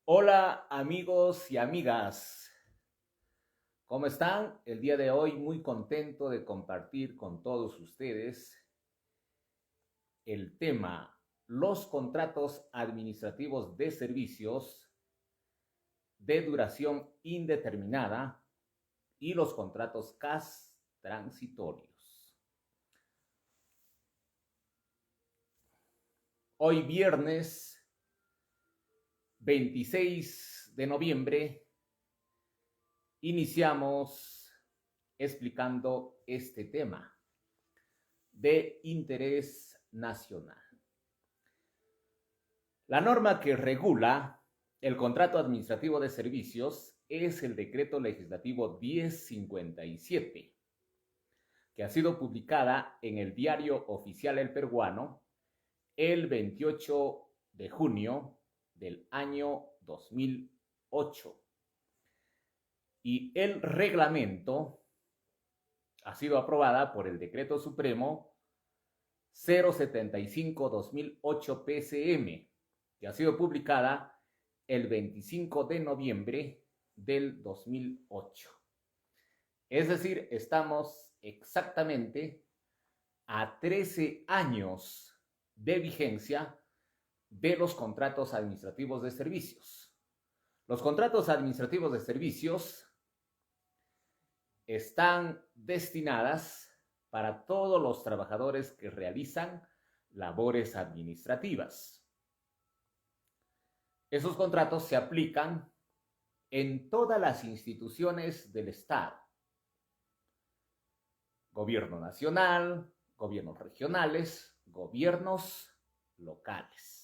Hola amigos y amigas, ¿cómo están? El día de hoy muy contento de compartir con todos ustedes el tema los contratos administrativos de servicios de duración indeterminada y los contratos CAS transitorios. Hoy viernes 26 de noviembre iniciamos explicando este tema de interés nacional. La norma que regula el contrato administrativo de servicios es el Decreto Legislativo 1057, que ha sido publicada en el Diario Oficial El Peruano el 28 de junio del año 2008. Y el reglamento ha sido aprobada por el Decreto Supremo 075-2008 PCM, que ha sido publicada el 25 de noviembre del 2008. Es decir, estamos exactamente a 13 años de vigencia de los contratos administrativos de servicios. Los contratos administrativos de servicios están destinadas para todos los trabajadores que realizan labores administrativas. Esos contratos se aplican en todas las instituciones del Estado: gobierno nacional, gobiernos regionales, gobiernos locales.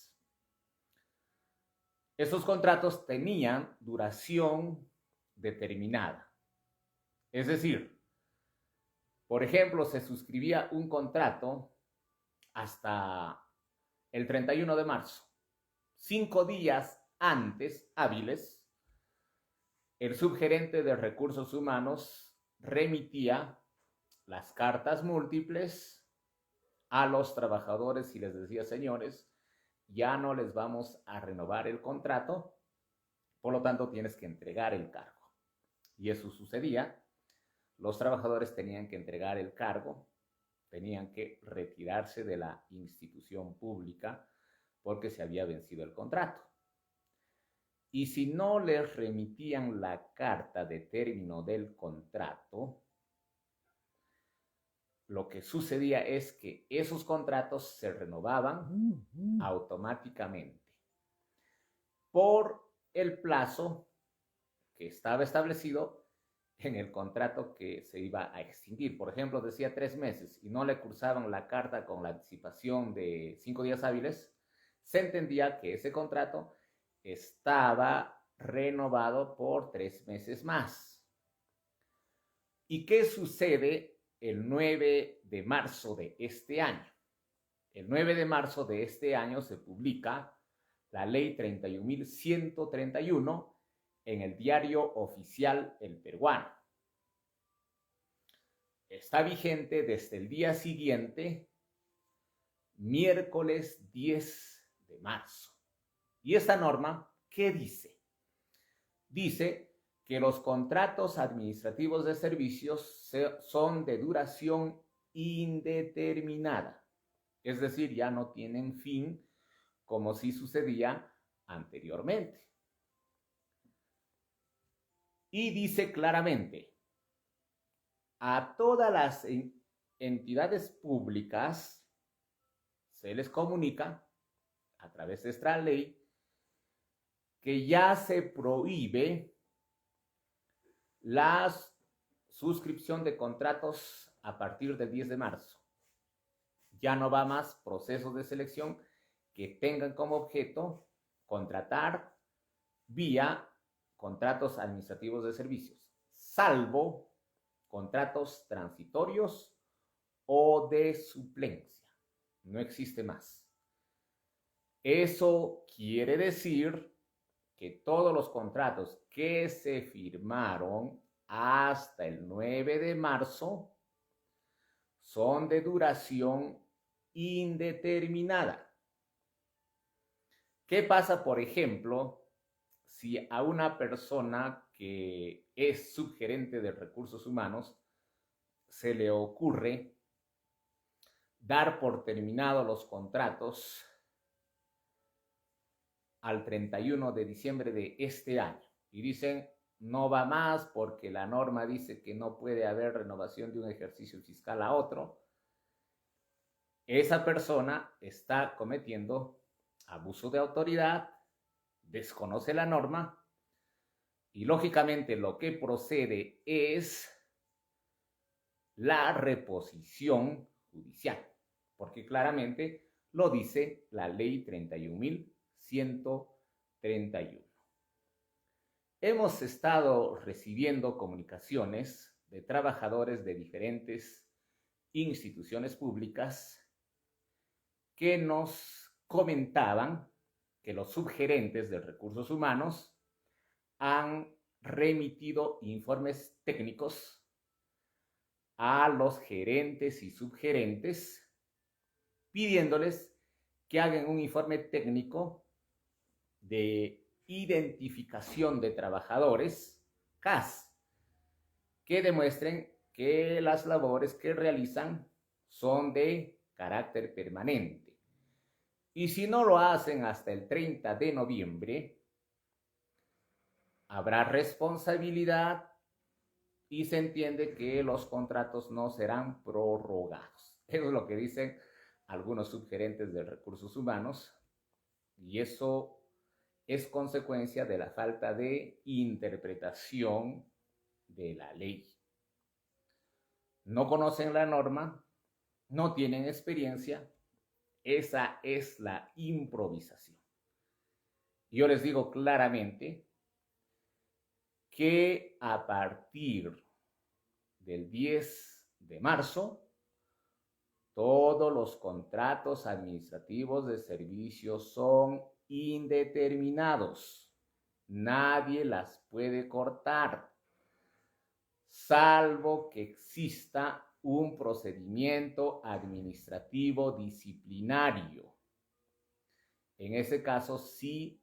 Esos contratos tenían duración determinada. Es decir, por ejemplo, se suscribía un contrato hasta el 31 de marzo. 5 días antes, hábiles, el subgerente de recursos humanos remitía las cartas múltiples a los trabajadores y les decía: señores, ya no les vamos a renovar el contrato, por lo tanto tienes que entregar el cargo. Y eso sucedía. Los trabajadores tenían que entregar el cargo, tenían que retirarse de la institución pública porque se había vencido el contrato. Y si no les remitían la carta de término del contrato, lo que sucedía es que esos contratos se renovaban automáticamente por el plazo que estaba establecido en el contrato que se iba a extinguir. Por ejemplo, decía 3 meses y no le cursaban la carta con la anticipación de 5 días hábiles, se entendía que ese contrato estaba renovado por 3 meses más. ¿Y qué sucede el 9 de marzo de este año? El 9 de marzo de este año se publica la ley 31.131 en el Diario Oficial El Peruano. Está vigente desde el día siguiente, miércoles 10 de marzo. ¿Y esta norma qué dice? Dice que los contratos administrativos de servicios son de duración indeterminada. Es decir, ya no tienen fin como sí sucedía anteriormente. Y dice claramente: a todas las entidades públicas se les comunica a través de esta ley que ya se prohíbe la suscripción de contratos a partir del 10 de marzo. Ya no va más procesos de selección que tengan como objeto contratar vía contratos administrativos de servicios, salvo contratos transitorios o de suplencia. No existe más. Eso quiere decir que todos los contratos que se firmaron hasta el 9 de marzo son de duración indeterminada. ¿Qué pasa, por ejemplo, si a una persona que es subgerente de recursos humanos se le ocurre dar por terminados los contratos al 31 de diciembre de este año y dicen no va más porque la norma dice que no puede haber renovación de un ejercicio fiscal a otro, esa persona está cometiendo abuso de autoridad, desconoce la norma y lógicamente lo que procede es la reposición judicial, porque claramente lo dice la ley 31.131. Hemos estado recibiendo comunicaciones de trabajadores de diferentes instituciones públicas que nos comentaban que los subgerentes de recursos humanos han remitido informes técnicos a los gerentes y subgerentes pidiéndoles que hagan un informe técnico de identificación de trabajadores, CAS, que demuestren que las labores que realizan son de carácter permanente. Y si no lo hacen hasta el 30 de noviembre, habrá responsabilidad y se entiende que los contratos no serán prorrogados. Eso es lo que dicen algunos subgerentes de recursos humanos y eso es consecuencia de la falta de interpretación de la ley. No conocen la norma, no tienen experiencia, esa es la improvisación. Yo les digo claramente que a partir del 10 de marzo, todos los contratos administrativos de servicios son indeterminados. Nadie las puede cortar, salvo que exista un procedimiento administrativo disciplinario. En ese caso sí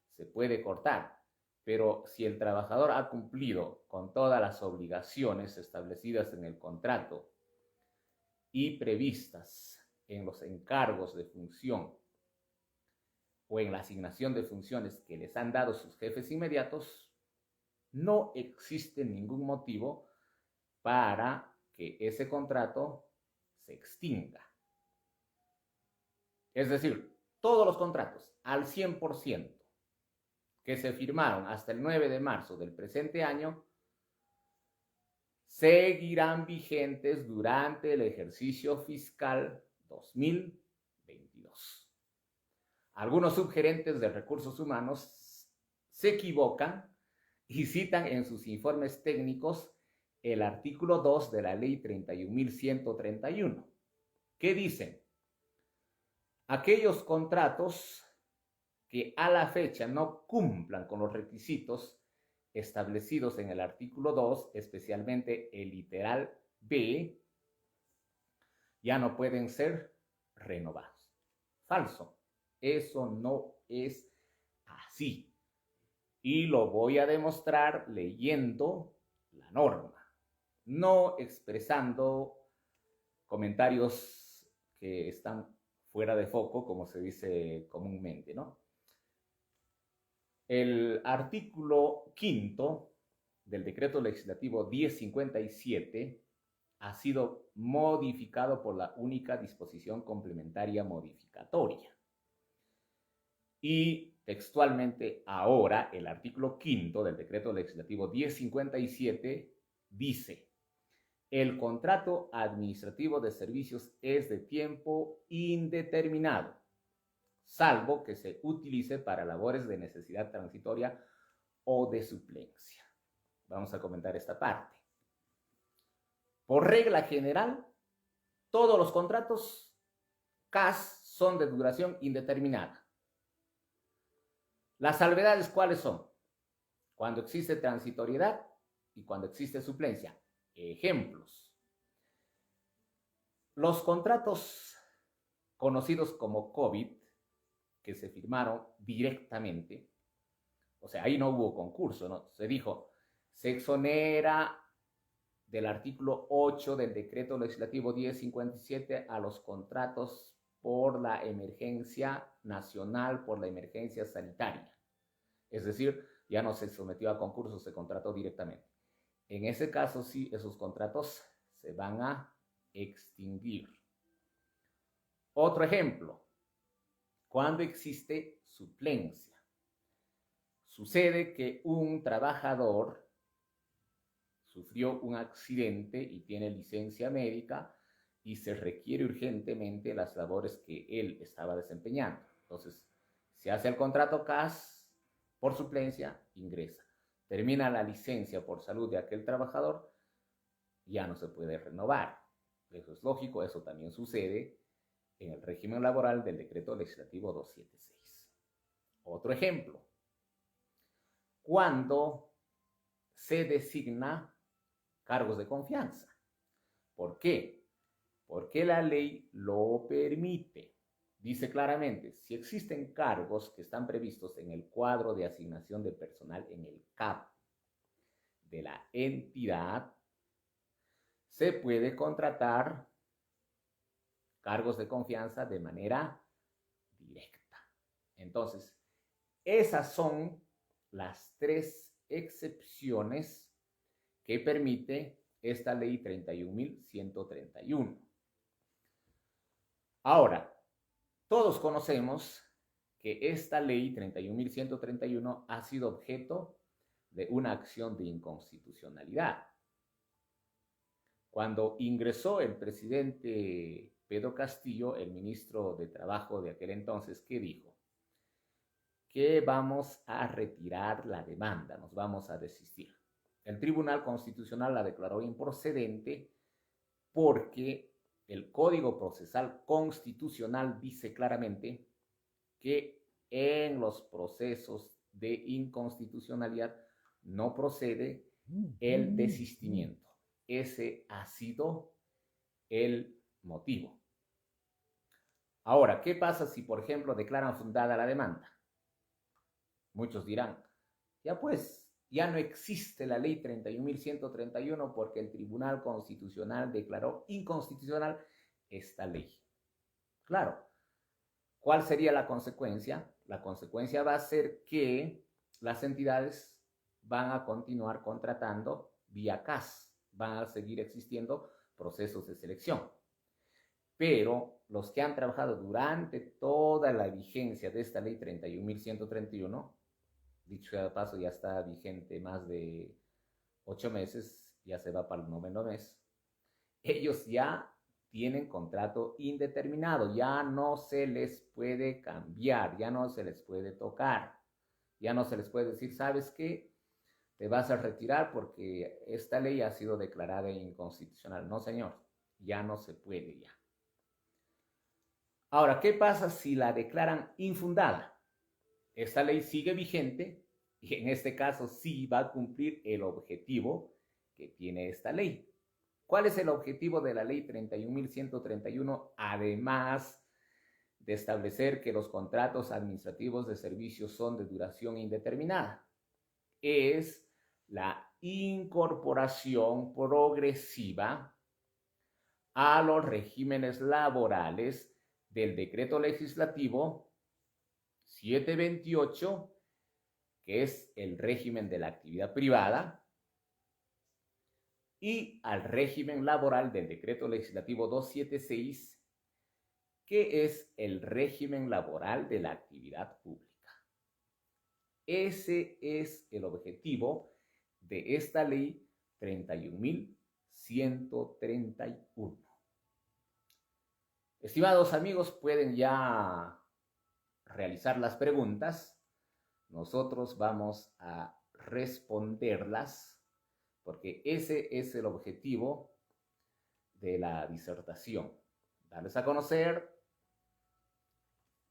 se puede cortar. Pero si el trabajador ha cumplido con todas las obligaciones establecidas en el contrato y previstas en los encargos de función o en la asignación de funciones que les han dado sus jefes inmediatos, no existe ningún motivo para que ese contrato se extinga. Es decir, todos los contratos al 100% que se firmaron hasta el 9 de marzo del presente año seguirán vigentes durante el ejercicio fiscal 2022. Algunos subgerentes de recursos humanos se equivocan y citan en sus informes técnicos el artículo 2 de la ley 31.131, que dicen: aquellos contratos que a la fecha no cumplan con los requisitos establecidos en el artículo 2, especialmente el literal B, ya no pueden ser renovados. Falso. Eso no es así. Y lo voy a demostrar leyendo la norma, no expresando comentarios que están fuera de foco, como se dice comúnmente, ¿no? El artículo 5 del decreto legislativo 1057 ha sido modificado por la única disposición complementaria modificatoria. Y textualmente ahora el artículo 5 del decreto legislativo 1057 dice: el contrato administrativo de servicios es de tiempo indeterminado, salvo que se utilice para labores de necesidad transitoria o de suplencia. Vamos a comentar esta parte. Por regla general, todos los contratos CAS son de duración indeterminada. Las salvedades, ¿cuáles son? Cuando existe transitoriedad y cuando existe suplencia. Ejemplos: los contratos conocidos como COVID, que se firmaron directamente, O sea, ahí no hubo concurso, ¿no? Se dijo, se exonera del artículo 8 del decreto legislativo 1057 a los contratos por la emergencia nacional, por la emergencia sanitaria. Es decir, ya no se sometió a concurso, se contrató directamente. En ese caso, sí, esos contratos se van a extinguir. Otro ejemplo, cuando existe suplencia. Sucede que un trabajador sufrió un accidente y tiene licencia médica y se requiere urgentemente las labores que él estaba desempeñando. Entonces, se hace el contrato CAS por suplencia, ingresa. Termina la licencia por salud de aquel trabajador, ya no se puede renovar. Eso es lógico, eso también sucede en el régimen laboral del decreto legislativo 276. Otro ejemplo, cuando se designa cargos de confianza. ¿Por qué? Porque la ley lo permite. Dice claramente, si existen cargos que están previstos en el cuadro de asignación de personal en el CAP de la entidad, se puede contratar cargos de confianza de manera directa. Entonces, esas son las 3 excepciones que permite esta ley 31.131. Ahora, todos conocemos que esta ley 31.131 ha sido objeto de una acción de inconstitucionalidad. Cuando ingresó el presidente Pedro Castillo, el ministro de Trabajo de aquel entonces, ¿qué dijo? Que vamos a retirar la demanda, nos vamos a desistir. El Tribunal Constitucional la declaró improcedente porque el Código Procesal Constitucional dice claramente que en los procesos de inconstitucionalidad no procede el desistimiento. Ese ha sido el motivo. Ahora, ¿qué pasa si, por ejemplo, declaran fundada la demanda? Muchos dirán, ya pues, ya no existe la ley 31.131 porque el Tribunal Constitucional declaró inconstitucional esta ley. Claro, ¿cuál sería la consecuencia? La consecuencia va a ser que las entidades van a continuar contratando vía CAS, van a seguir existiendo procesos de selección. Pero los que han trabajado durante toda la vigencia de esta ley 31.131, dicho sea de paso, ya está vigente más de 8 meses, ya se va para el 9º mes, ellos ya tienen contrato indeterminado, ya no se les puede cambiar, ya no se les puede tocar, ya no se les puede decir, ¿sabes qué? Te vas a retirar porque esta ley ha sido declarada inconstitucional. No, señor, ya no se puede ya. Ahora, ¿qué pasa si la declaran infundada? Esta ley sigue vigente y en este caso sí va a cumplir el objetivo que tiene esta ley. ¿Cuál es el objetivo de la ley 31.131? Además de establecer que los contratos administrativos de servicios son de duración indeterminada, es la incorporación progresiva a los regímenes laborales del decreto legislativo 728, que es el régimen de la actividad privada, y al régimen laboral del decreto legislativo 276, que es el régimen laboral de la actividad pública. Ese es el objetivo de esta ley 31.131. Estimados amigos, pueden ya realizar las preguntas. Nosotros vamos a responderlas porque ese es el objetivo de la disertación. Darles a conocer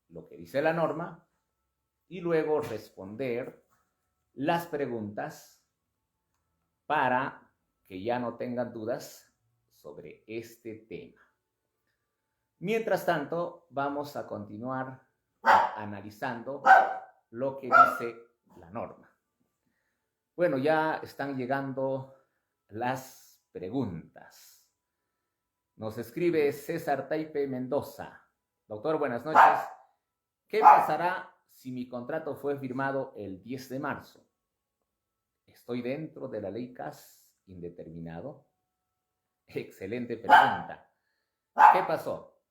lo que dice la norma y luego responder las preguntas para que ya no tengan dudas sobre este tema. Mientras tanto, vamos a continuar analizando lo que dice la norma. Bueno, ya están llegando las preguntas. Nos escribe César Taipe Mendoza. Doctor, buenas noches. ¿Qué pasará si mi contrato fue firmado el 10 de marzo? ¿Estoy dentro de la ley CAS indeterminado? Excelente pregunta. ¿Qué pasó?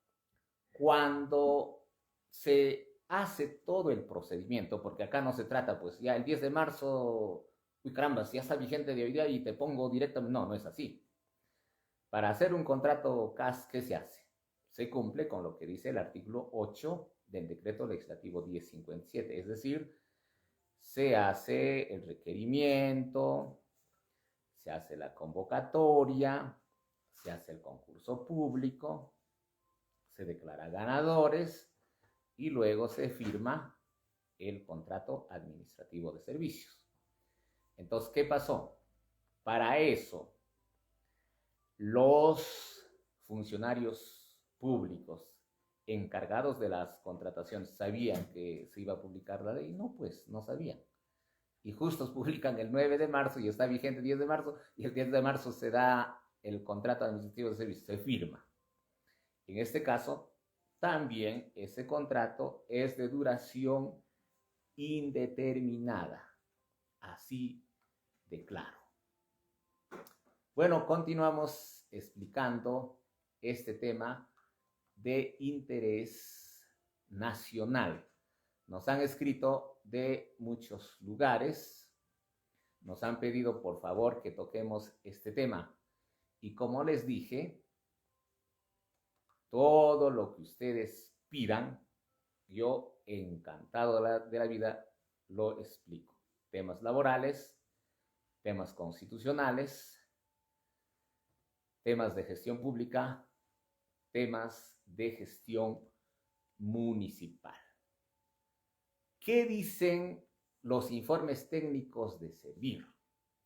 Cuando se hace todo el procedimiento, porque acá no se trata, pues ya el 10 de marzo, uy caramba, si ya está vigente de hoy día y te pongo directamente, no, no es así. Para hacer un contrato CAS, ¿qué se hace? Se cumple con lo que dice el artículo 8 del decreto legislativo 1057, es decir, se hace el requerimiento, se hace la convocatoria, se hace el concurso público, se declara ganadores y luego se firma el contrato administrativo de servicios. Entonces, ¿qué pasó? Para eso, los funcionarios públicos encargados de las contrataciones sabían que se iba a publicar la ley. No, pues no sabían. Y justos publican el 9 de marzo y está vigente el 10 de marzo, y el 10 de marzo se da el contrato administrativo de servicios, se firma. En este caso, también ese contrato es de duración indeterminada. Así de claro. Bueno, continuamos explicando este tema de interés nacional. Nos han escrito de muchos lugares, nos han pedido por favor que toquemos este tema. Y como les dije, todo lo que ustedes pidan, yo encantado de la vida lo explico. Temas laborales, temas constitucionales, temas de gestión pública, temas de gestión municipal. ¿Qué dicen los informes técnicos de Servir?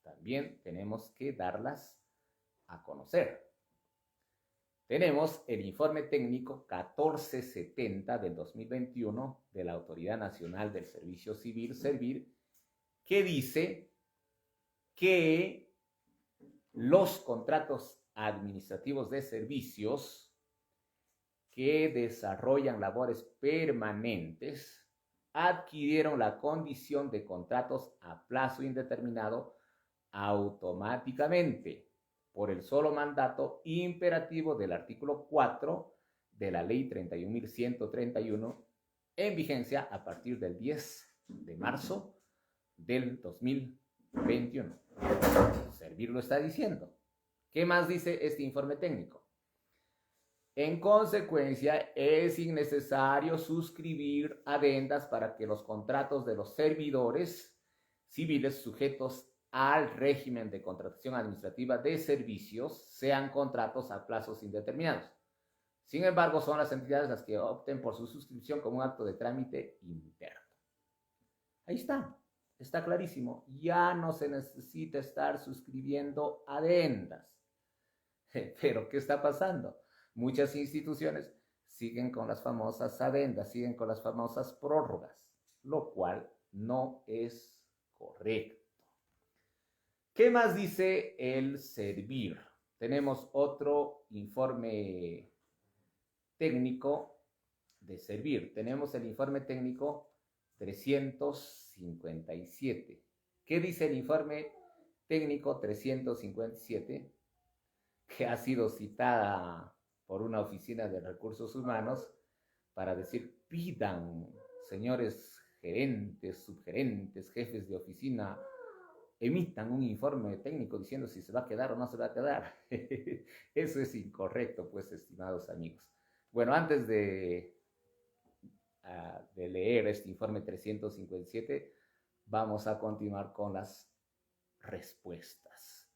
También tenemos que darlas a conocer. Tenemos el informe técnico 1470 del 2021 de la Autoridad Nacional del Servicio Civil, Servir, que dice que los contratos administrativos de servicios que desarrollan labores permanentes adquirieron la condición de contratos a plazo indeterminado automáticamente por el solo mandato imperativo del artículo 4 de la Ley 31.131 en vigencia a partir del 10 de marzo del 2021. Servir lo está diciendo. ¿Qué más dice este informe técnico? En consecuencia, es innecesario suscribir adendas para que los contratos de los servidores civiles sujetos al régimen de contratación administrativa de servicios sean contratos a plazos indeterminados. Sin embargo, son las entidades las que opten por su suscripción como un acto de trámite interno. Ahí está clarísimo. Ya no se necesita estar suscribiendo adendas. Pero, ¿qué está pasando? Muchas instituciones siguen con las famosas adendas, siguen con las famosas prórrogas, lo cual no es correcto. ¿Qué más dice el Servir? Tenemos otro informe técnico de Servir. Tenemos el informe técnico 357. ¿Qué dice el informe técnico 357? Que ha sido citada por una oficina de recursos humanos para decir, pidan, señores gerentes, subgerentes, jefes de oficina, emitan un informe técnico diciendo si se va a quedar o no se va a quedar. Eso es incorrecto, pues, estimados amigos. Bueno, antes de leer este informe 357, vamos a continuar con las respuestas.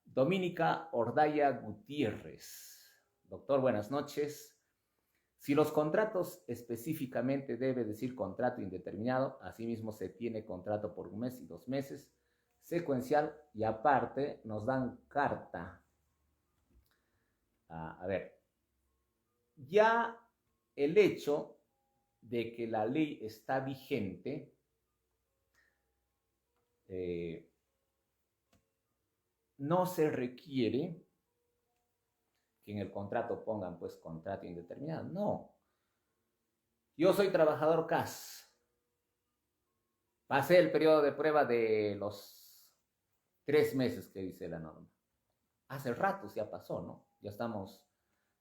Dominica Ordaya Gutiérrez. Doctor, buenas noches. Si los contratos específicamente debe decir contrato indeterminado, asimismo se tiene contrato por 1 mes y 2 meses, secuencial y aparte nos dan carta. A ver, ya el hecho de que la ley está vigente eh, no se requiere que en el contrato pongan pues contrato indeterminado. No. Yo soy trabajador CAS. Pasé el periodo de prueba de los 3 meses que dice la norma. Hace rato ya pasó, ¿no? Ya estamos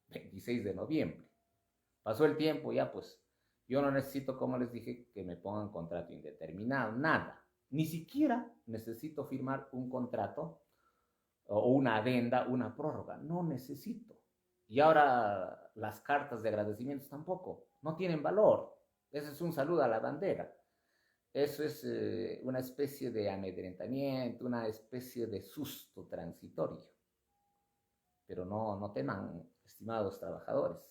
26 de noviembre. Pasó el tiempo, ya pues yo no necesito, como les dije, que me pongan contrato indeterminado, nada. Ni siquiera necesito firmar un contrato o una adenda, una prórroga. No necesito. Y ahora las cartas de agradecimiento tampoco, no tienen valor. Ese es un saludo a la bandera. Eso es una especie de amedrentamiento, una especie de susto transitorio. Pero no teman, estimados trabajadores.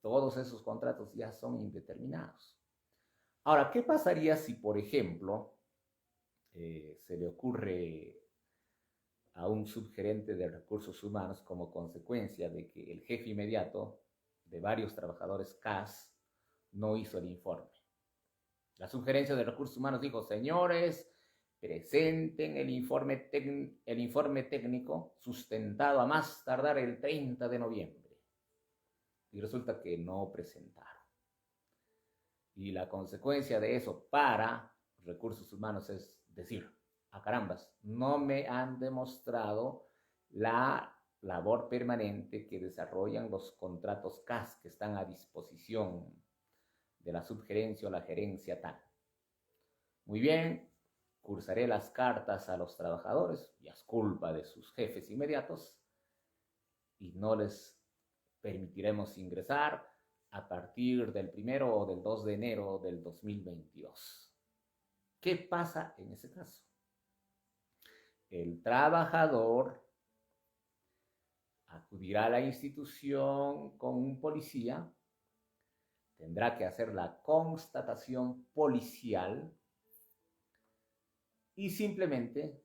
Todos esos contratos ya son indeterminados. Ahora, ¿qué pasaría si, por ejemplo, se le ocurre a un subgerente de recursos humanos como consecuencia de que el jefe inmediato de varios trabajadores CAS no hizo el informe? La sugerencia de recursos humanos dijo: señores, presenten el informe técnico sustentado a más tardar el 30 de noviembre. Y resulta que no presentaron. Y la consecuencia de eso para recursos humanos es decir: a carambas, no me han demostrado la labor permanente que desarrollan los contratos CAS que están a disposición de la subgerencia o la gerencia tal. Muy bien, cursaré las cartas a los trabajadores, ya es culpa de sus jefes inmediatos, y no les permitiremos ingresar a partir del 1 o del 2 de enero del 2022. ¿Qué pasa en ese caso? El trabajador acudirá a la institución con un policía, tendrá que hacer la constatación policial y simplemente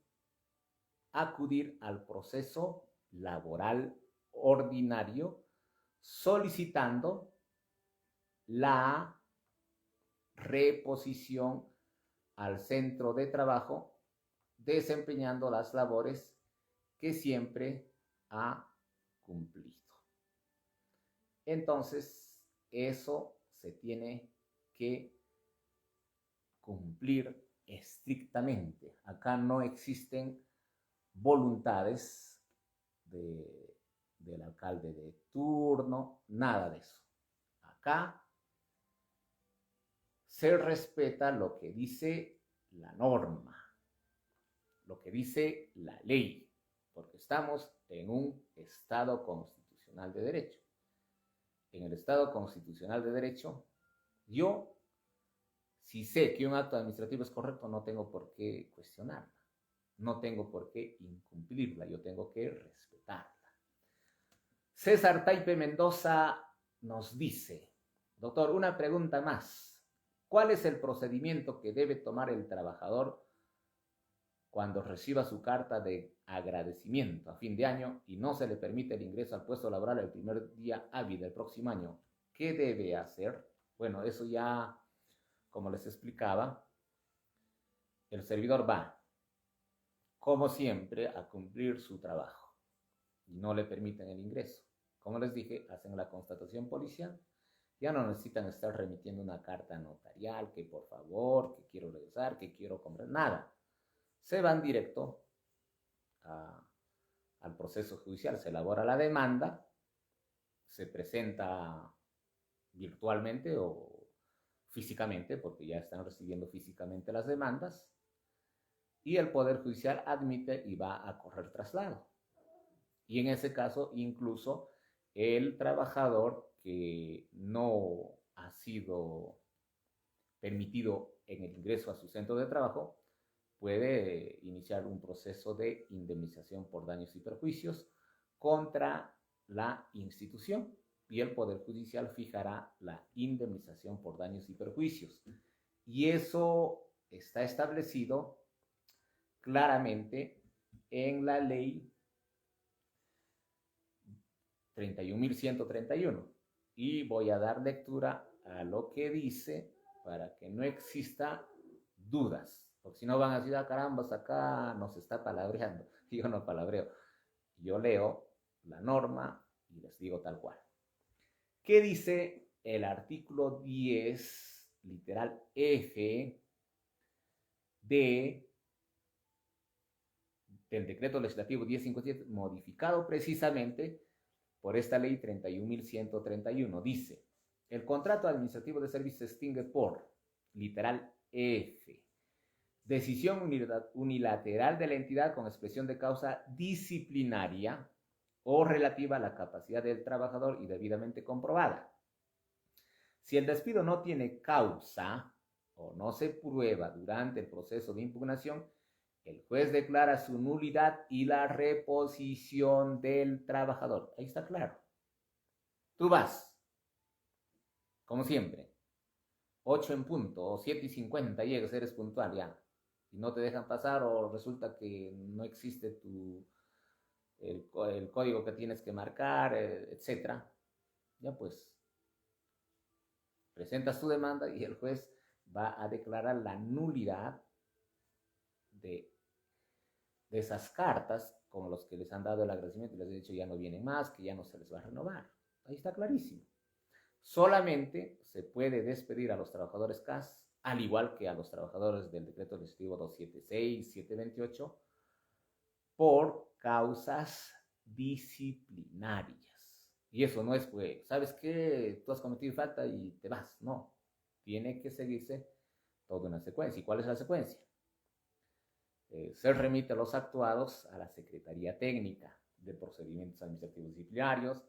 acudir al proceso laboral ordinario solicitando la reposición al centro de trabajo, desempeñando las labores que siempre ha cumplido. Entonces, eso se tiene que cumplir estrictamente. Acá no existen voluntades del alcalde de turno, nada de eso. Acá se respeta lo que dice la norma, lo que dice la ley, porque estamos en un Estado constitucional de derecho. En el Estado constitucional de derecho, yo, si sé que un acto administrativo es correcto, no tengo por qué cuestionarla, no tengo por qué incumplirla, yo tengo que respetarla. César Taipe Mendoza nos dice: doctor, una pregunta más. ¿Cuál es el procedimiento que debe tomar el trabajador cuando reciba su carta de agradecimiento a fin de año y no se le permite el ingreso al puesto laboral el primer día hábil del próximo año? ¿Qué debe hacer? Bueno, eso ya, como les explicaba, el servidor va, como siempre, a cumplir su trabajo y no le permiten el ingreso. Como les dije, hacen la constatación policial. Ya no necesitan estar remitiendo una carta notarial, que por favor, que quiero regresar, que quiero comprar, nada. Se van directo al proceso judicial, se elabora la demanda, se presenta virtualmente o físicamente, porque ya están recibiendo físicamente las demandas, y el Poder Judicial admite y va a correr traslado. Y en ese caso, incluso el trabajador que no ha sido permitido en el ingreso a su centro de trabajo puede iniciar un proceso de indemnización por daños y perjuicios contra la institución y el Poder Judicial fijará la indemnización por daños y perjuicios. Y eso está establecido claramente en la ley 31.131. Y voy a dar lectura a lo que dice para que no exista dudas. Porque si no van a decir, ah, carambas, acá nos está palabreando. Yo no palabreo. Yo leo la norma y les digo tal cual. ¿Qué dice el artículo 10, literal F, del decreto legislativo 1057, modificado precisamente por esta ley 31.131? Dice, el contrato administrativo de servicio se extingue por, literal F, decisión unilateral de la entidad con expresión de causa disciplinaria o relativa a la capacidad del trabajador y debidamente comprobada. Si el despido no tiene causa o no se prueba durante el proceso de impugnación, el juez declara su nulidad y la reposición del trabajador. Ahí está claro. Tú vas, como siempre, 8 en punto o 7:50 llegas, eres puntual ya, y no te dejan pasar o resulta que no existe el código que tienes que marcar, etc. Ya pues, presentas tu demanda y el juez va a declarar la nulidad de esas cartas con los que les han dado el agradecimiento y les he dicho ya no vienen más, que ya no se les va a renovar. Ahí está clarísimo. Solamente se puede despedir a los trabajadores CAS, al igual que a los trabajadores del decreto legislativo 276, 728, por causas disciplinarias. Y eso no es, pues, ¿sabes qué? Tú has cometido falta y te vas. No, tiene que seguirse toda una secuencia. ¿Y cuál es la secuencia? Se remite a los actuados a la Secretaría Técnica de Procedimientos Administrativos Disciplinarios.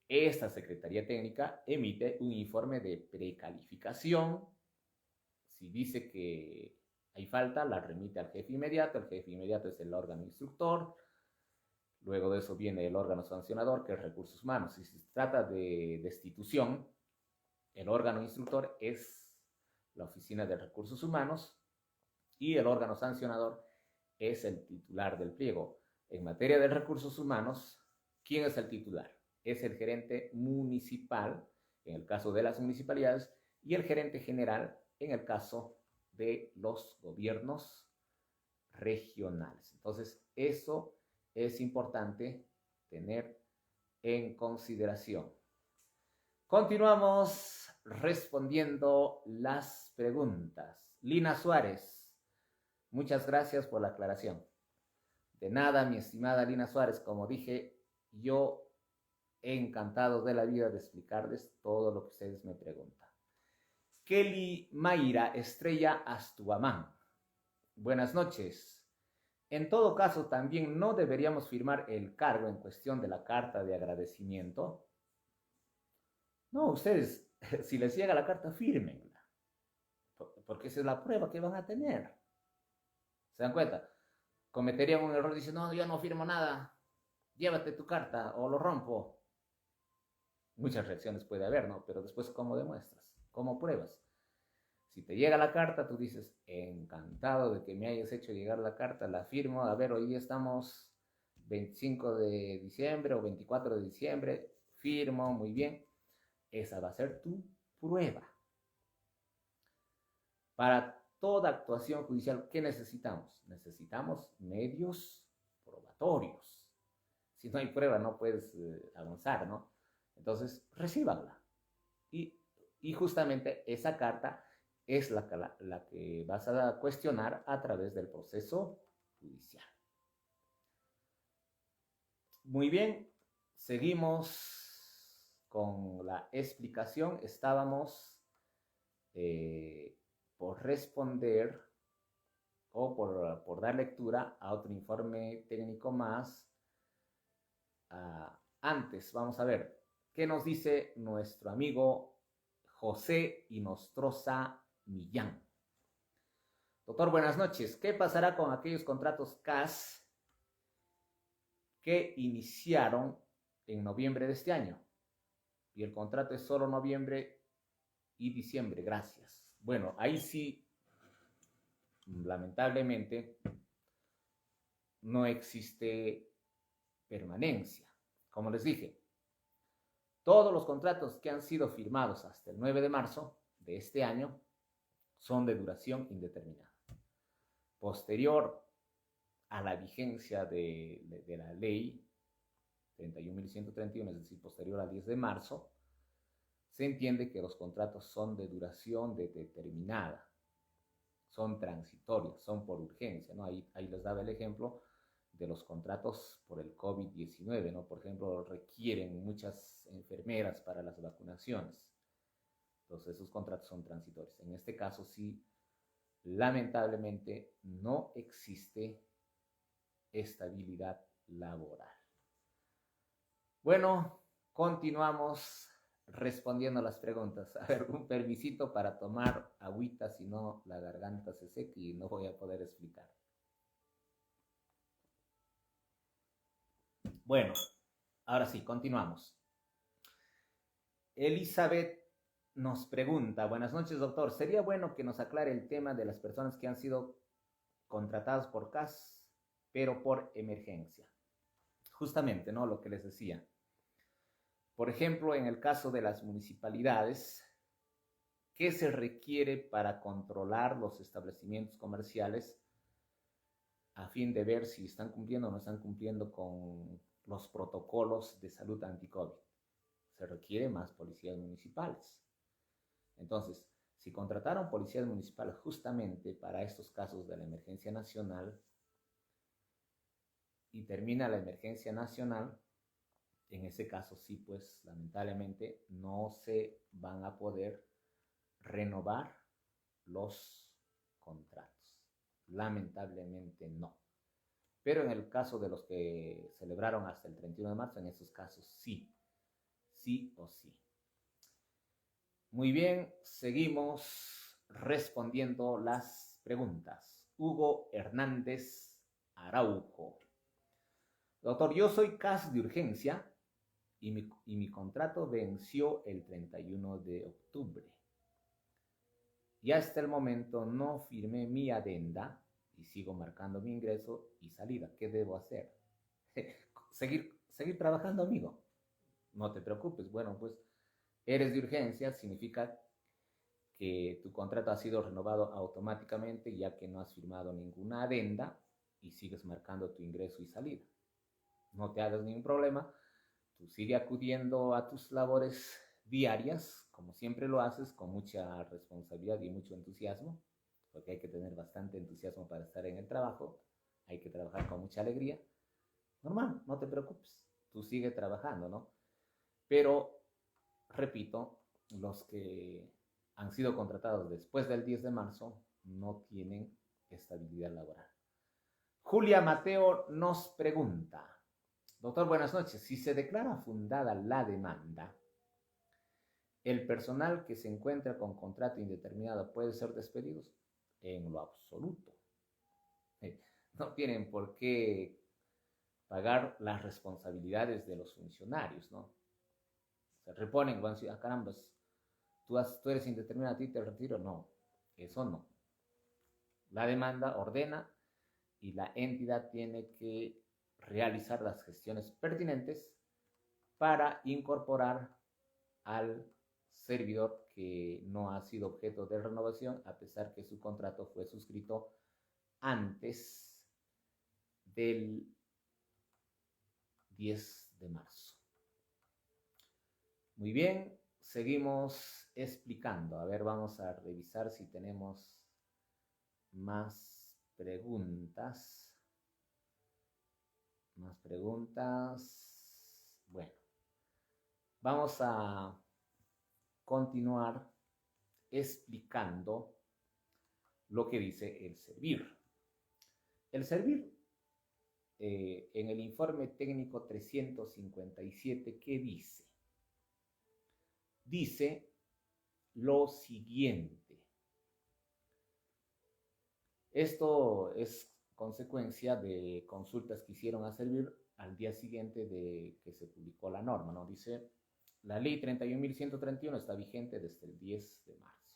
Esta Secretaría Técnica emite un informe de precalificación. Si dice que hay falta, la remite al jefe inmediato. El jefe inmediato es el órgano instructor. Luego de eso viene el órgano sancionador, que es Recursos Humanos. Si se trata de destitución, el órgano instructor es la Oficina de Recursos Humanos y el órgano sancionador es el titular del pliego. En materia de recursos humanos, ¿quién es el titular? Es el gerente municipal, en el caso de las municipalidades, y el gerente general, en el caso de los gobiernos regionales. Entonces, eso es importante tener en consideración. Continuamos respondiendo las preguntas. Lina Suárez, muchas gracias por la aclaración. De nada, mi estimada Lina Suárez, como dije, yo encantado de la vida de explicarles todo lo que ustedes me preguntan. Kelly Mayra Estrella Astuamán, buenas noches. En todo caso, también no deberíamos firmar el cargo en cuestión de la carta de agradecimiento. No, ustedes, si les llega la carta, fírmenla, porque esa es la prueba que van a tener. ¿Se dan cuenta? Cometerían un error, dicen, no, yo no firmo nada, llévate tu carta o lo rompo. Muchas reacciones puede haber, ¿no? Pero después, ¿cómo demuestras? ¿Cómo pruebas? Si te llega la carta, tú dices, encantado de que me hayas hecho llegar la carta, la firmo, a ver, hoy estamos 25 de diciembre o 24 de diciembre, firmo, muy bien. Esa va a ser tu prueba. Para toda actuación judicial, ¿qué necesitamos? Necesitamos medios probatorios. Si no hay prueba, no puedes avanzar, ¿no? Entonces, recíbanla. Y justamente esa carta es la que vas a cuestionar a través del proceso judicial. Muy bien, seguimos con la explicación. Estábamos por responder o por dar lectura a otro informe técnico más. Antes, vamos a ver, ¿qué nos dice nuestro amigo José Inostroza Millán? Doctor, buenas noches. ¿Qué pasará con aquellos contratos CAS que iniciaron en noviembre de este año? Y el contrato es solo noviembre y diciembre. Gracias. Bueno, ahí sí, lamentablemente, no existe permanencia. Como les dije, todos los contratos que han sido firmados hasta el 9 de marzo de este año son de duración indeterminada. posterior a la vigencia de la ley 31.131, es decir, posterior al 10 de marzo, se entiende que los contratos son de duración determinada, son transitorios, son por urgencia, ¿no? Ahí les daba el ejemplo de los contratos por el COVID-19, ¿no? Por ejemplo, requieren muchas enfermeras para las vacunaciones. Entonces, esos contratos son transitorios. En este caso, sí, lamentablemente, no existe estabilidad laboral. Bueno, continuamos respondiendo a las preguntas. A ver, un permisito para tomar agüita, si no la garganta se seca y no voy a poder explicar. Bueno, ahora sí, continuamos. Elizabeth nos pregunta, buenas noches, doctor. ¿Sería bueno que nos aclare el tema de las personas que han sido contratadas por CAS, pero por emergencia? Justamente, ¿no? Lo que les decía. Por ejemplo, en el caso de las municipalidades, ¿qué se requiere para controlar los establecimientos comerciales a fin de ver si están cumpliendo o no están cumpliendo con los protocolos de salud anti-COVID? Se requiere más policías municipales. Entonces, si contrataron policías municipales justamente para estos casos de la emergencia nacional y termina la emergencia nacional, en ese caso sí, pues lamentablemente no se van a poder renovar los contratos. Lamentablemente no. Pero en el caso de los que celebraron hasta el 31 de marzo, en esos casos sí. Sí o sí. Muy bien, seguimos respondiendo las preguntas. Hugo Hernández Araujo. Doctor, yo soy CAS de urgencia y mi contrato venció el 31 de octubre. Y hasta el momento no firmé mi adenda y sigo marcando mi ingreso y salida. ¿Qué debo hacer? Seguir trabajando, amigo. No te preocupes. Bueno, pues eres de urgencia, significa que tu contrato ha sido renovado automáticamente ya que no has firmado ninguna adenda y sigues marcando tu ingreso y salida. No te hagas ningún problema. Tú sigue acudiendo a tus labores diarias, como siempre lo haces, con mucha responsabilidad y mucho entusiasmo, porque hay que tener bastante entusiasmo para estar en el trabajo, hay que trabajar con mucha alegría. Normal, no te preocupes, tú sigue trabajando, ¿no? Pero, repito, los que han sido contratados después del 10 de marzo no tienen estabilidad laboral. Julia Mateo nos pregunta, doctor, buenas noches. Si se declara fundada la demanda, ¿el personal que se encuentra con contrato indeterminado puede ser despedido? En lo absoluto. No tienen por qué pagar las responsabilidades de los funcionarios, ¿no? Se reponen, van a decir, caramba, tú eres indeterminado, a ti te retiro. No, eso no. La demanda ordena y la entidad tiene que realizar las gestiones pertinentes para incorporar al servidor que no ha sido objeto de renovación, a pesar que su contrato fue suscrito antes del 10 de marzo. Muy bien, seguimos explicando. A ver, vamos a revisar si tenemos más preguntas. Bueno, vamos a continuar explicando lo que dice el servir. El servir, en el informe técnico 357, ¿qué dice? Dice lo siguiente. Esto es consecuencia de consultas que hicieron a servir al día siguiente de que se publicó la norma, ¿no? Dice, la ley 31.131 está vigente desde el 10 de marzo.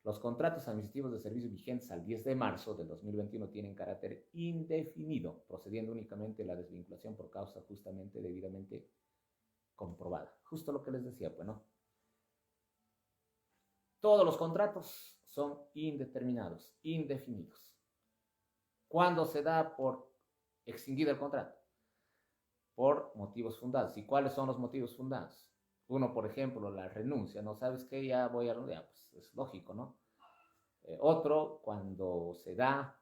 Los contratos administrativos de servicios vigentes al 10 de marzo del 2021 tienen carácter indefinido, procediendo únicamente la desvinculación por causa justamente debidamente comprobada. Justo lo que les decía, pues, ¿no? Todos los contratos son indeterminados, indefinidos. ¿Cuándo se da por extinguido el contrato? Por motivos fundados. ¿Y cuáles son los motivos fundados? Uno, por ejemplo, la renuncia. ¿No sabes qué? Ya voy a renunciar. Pues es lógico, ¿no? Otro, cuando se da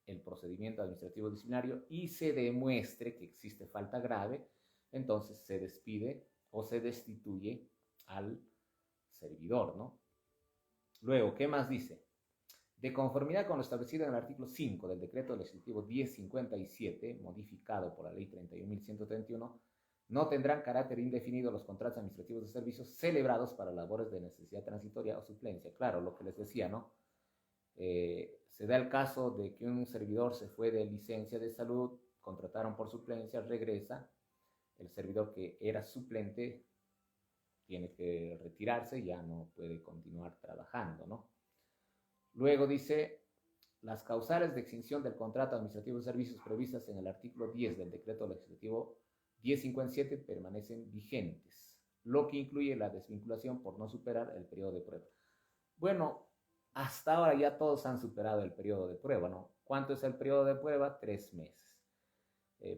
el procedimiento administrativo disciplinario y se demuestre que existe falta grave, entonces se despide o se destituye al servidor, ¿no? Luego, ¿qué más dice? De conformidad con lo establecido en el artículo 5 del decreto legislativo 1057, modificado por la ley 31.131, no tendrán carácter indefinido los contratos administrativos de servicios celebrados para labores de necesidad transitoria o suplencia. Claro, lo que les decía, ¿no? Se da el caso de que un servidor se fue de licencia de salud, contrataron por suplencia, regresa, el servidor que era suplente tiene que retirarse, ya no puede continuar trabajando, ¿no? Luego dice, las causales de extinción del contrato administrativo de servicios previstas en el artículo 10 del decreto legislativo 1057 permanecen vigentes, lo que incluye la desvinculación por no superar el periodo de prueba. Bueno, hasta ahora ya todos han superado el periodo de prueba, ¿no? ¿Cuánto es el periodo de prueba? 3 meses.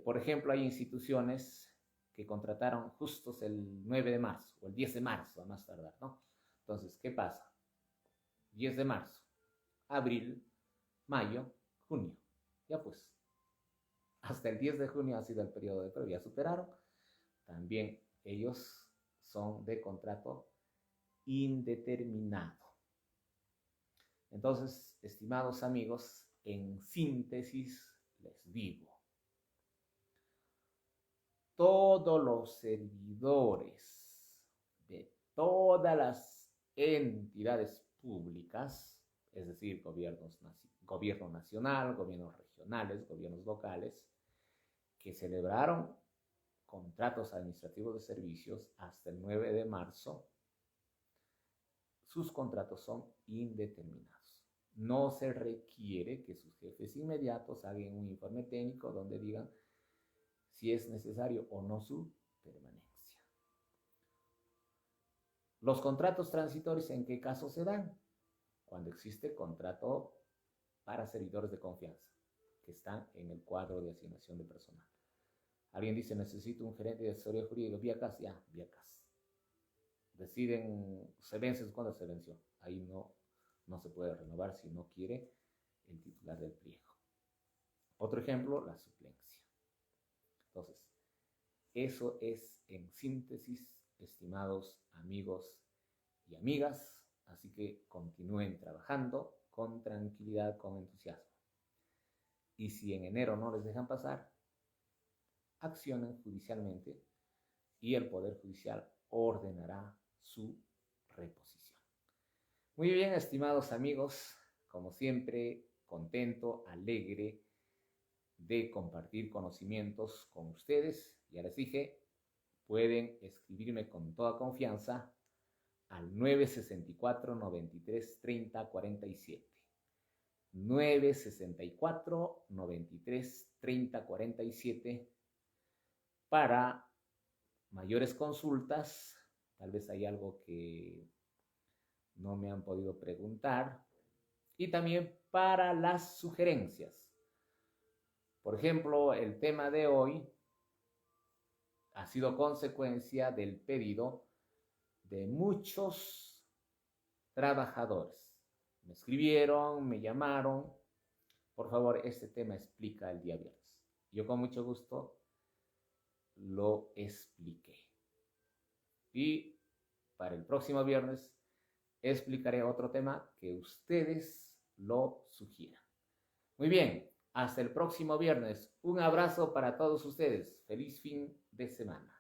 Por ejemplo, hay instituciones que contrataron justos el 9 de marzo o el 10 de marzo a más tardar, ¿no? Entonces, ¿qué pasa? 10 de marzo, abril, mayo, junio. Ya pues, hasta el 10 de junio ha sido el periodo de prueba, ya superaron. También ellos son de contrato indeterminado. Entonces, estimados amigos, en síntesis les digo, todos los servidores de todas las entidades públicas, es decir, gobierno nacional, gobiernos regionales, gobiernos locales, que celebraron contratos administrativos de servicios hasta el 9 de marzo, sus contratos son indeterminados. No se requiere que sus jefes inmediatos hagan un informe técnico donde digan si es necesario o no su permanencia. Los contratos transitorios, ¿en qué caso se dan? Cuando existe contrato para servidores de confianza que están en el cuadro de asignación de personal. Alguien dice, necesito un gerente de asesoría jurídica, vía CAS, ya, vía CAS. Deciden, se vence cuando se venció. Ahí no se puede renovar si no quiere el titular del pliego. Otro ejemplo, la suplencia. Entonces, eso es en síntesis, estimados amigos y amigas. Así que continúen trabajando con tranquilidad, con entusiasmo. Y si en enero no les dejan pasar, accionen judicialmente y el Poder Judicial ordenará su reposición. Muy bien, estimados amigos, como siempre, contento, alegre de compartir conocimientos con ustedes. Ya les dije, pueden escribirme con toda confianza al 964 93 30 47. 964 93 30 47 para mayores consultas. Tal vez hay algo que no me han podido preguntar. Y también para las sugerencias. Por ejemplo, el tema de hoy ha sido consecuencia del pedido de muchos trabajadores. Me escribieron, me llamaron. Por favor, este tema explica el día viernes. Yo con mucho gusto lo expliqué. Y para el próximo viernes explicaré otro tema que ustedes lo sugieran. Muy bien, hasta el próximo viernes. Un abrazo para todos ustedes. Feliz fin de semana.